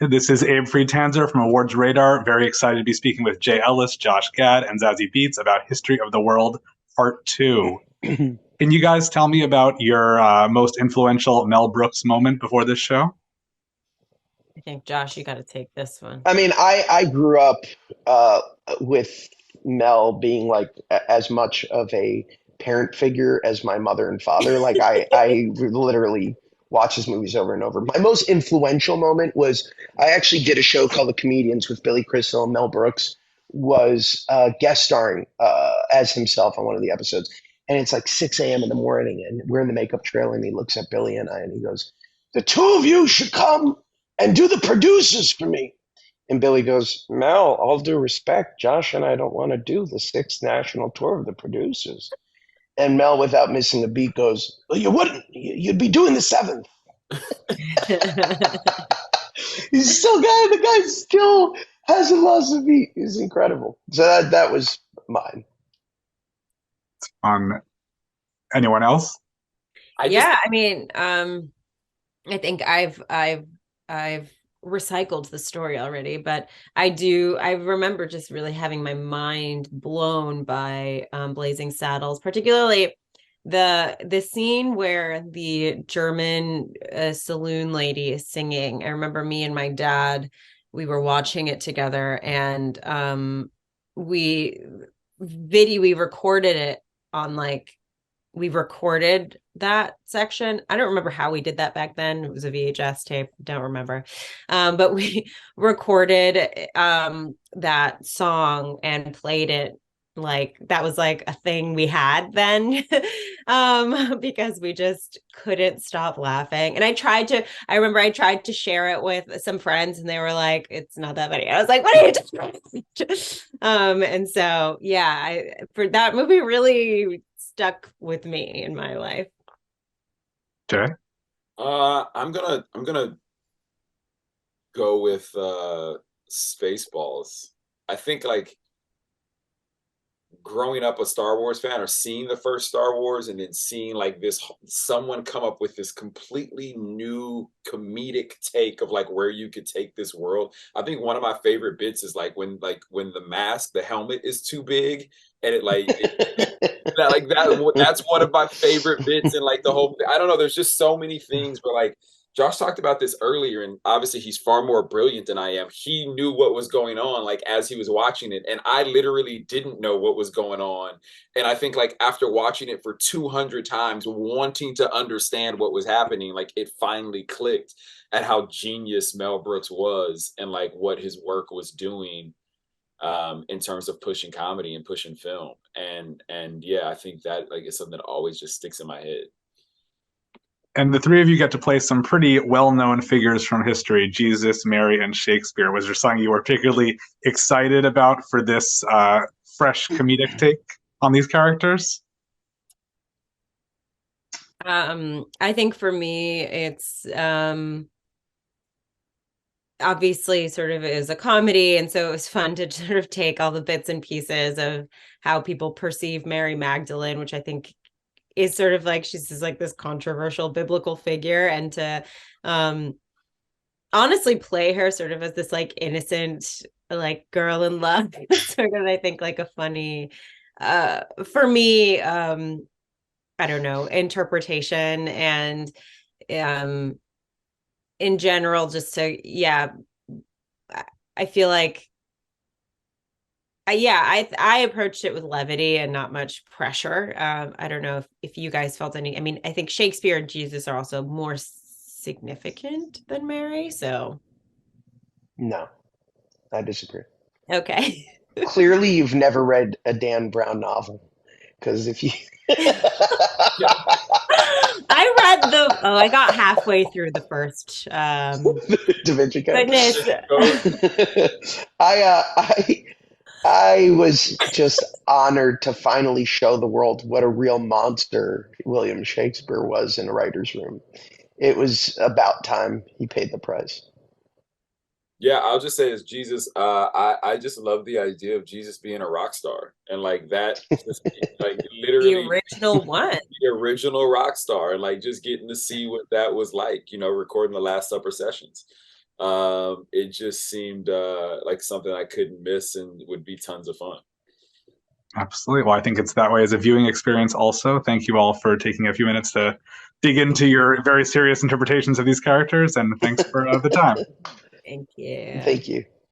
This is Abe Friedtanzer from Awards Radar. Very excited to be speaking with Jay Ellis, Josh Gad, and Zazie Beetz about History of the World Part 2. Can you guys tell me about your most influential Mel Brooks moment before this show? I think Josh, you got to take this one. I mean, I grew up uh, with Mel being like as much of a parent figure as my mother and father. Like I literally watch his movies over and over. My most influential moment was I actually did a show called The Comedians with Billy Crystal and Mel Brooks was guest starring as himself on one of the episodes. And it's like 6 a.m. in the morning, and we're in the makeup trailer, and he looks at Billy and I, and he goes, "The two of you should come and do the producers for me." And Billy goes, "Mel, all due respect, Josh and I don't want to do the sixth national tour of the producers." And Mel, without missing a beat, goes, "Well, you wouldn't. You'd be doing the seventh." He's still got the guy still hasn't lost a beat. He's incredible. So that was mine. On anyone else? I just Yeah, I mean, I think I've recycled the story already, but I remember just really having my mind blown by Blazing Saddles, particularly the scene where the German saloon lady is singing. I remember me and my dad, we were watching it together, and we we recorded it on like we recorded that section. I don't remember how we did that back then. It was a VHS tape. Don't remember. But we recorded that song and played it like that was like a thing we had then. Because we just couldn't stop laughing. And I remember I tried to share it with some friends, and they were like, "It's not that funny." I was like, "What are you doing?" And so yeah, for that movie really stuck with me in my life. Jay? I'm gonna go with Spaceballs. I think like growing up a Star Wars fan or seeing the first Star Wars and then seeing like this someone come up with this completely new comedic take of like where you could take this world. I think one of my favorite bits is like when the helmet is too big and that like that's one of my favorite bits and like the whole I don't know, there's just so many things, but like Josh talked about this earlier, and obviously he's far more brilliant than I am. He knew what was going on, like as he was watching it, and I literally didn't know what was going on. And I think, like after watching it for 200 times, wanting to understand what was happening, like it finally clicked at how genius Mel Brooks was, and like what his work was doing in terms of pushing comedy and pushing film. And yeah, I think that like is something that always just sticks in my head. And the three of you get to play some pretty well-known figures from history: Jesus, Mary, and Shakespeare. Was there something you were particularly excited about for this fresh comedic take on these characters? I think for me, it's obviously sort of is a comedy, and so it was fun to sort of take all the bits and pieces of how people perceive Mary Magdalene, which I think is sort of like she's just like this controversial biblical figure, and to um honestly play her sort of as this like innocent like girl in love sort of I think like a funny for me I don't know interpretation, and um in general just to yeah I feel like yeah, I approached it with levity and not much pressure. I don't know if you guys felt any. I mean, I think Shakespeare and Jesus are also more significant than Mary. So No, I disagree. okay. Clearly, you've never read a Dan Brown novel, because if you I read I got halfway through the first Da Vinci Code. goodness. I was just honored to finally show the world what a real monster William Shakespeare was in a writer's room. It was about time he paid the price. Yeah, I'll just say as Jesus, I just love the idea of Jesus being a rock star and like that, just like The literally original one. the original rock star and like just getting to see what that was like, you know, recording the Last Supper sessions. It just seemed like something I couldn't miss and would be tons of fun. Absolutely. Well, I think it's that way as a viewing experience also. Thank you all for taking a few minutes to dig into your very serious interpretations of these characters, and thanks for the time. Thank you. Thank you.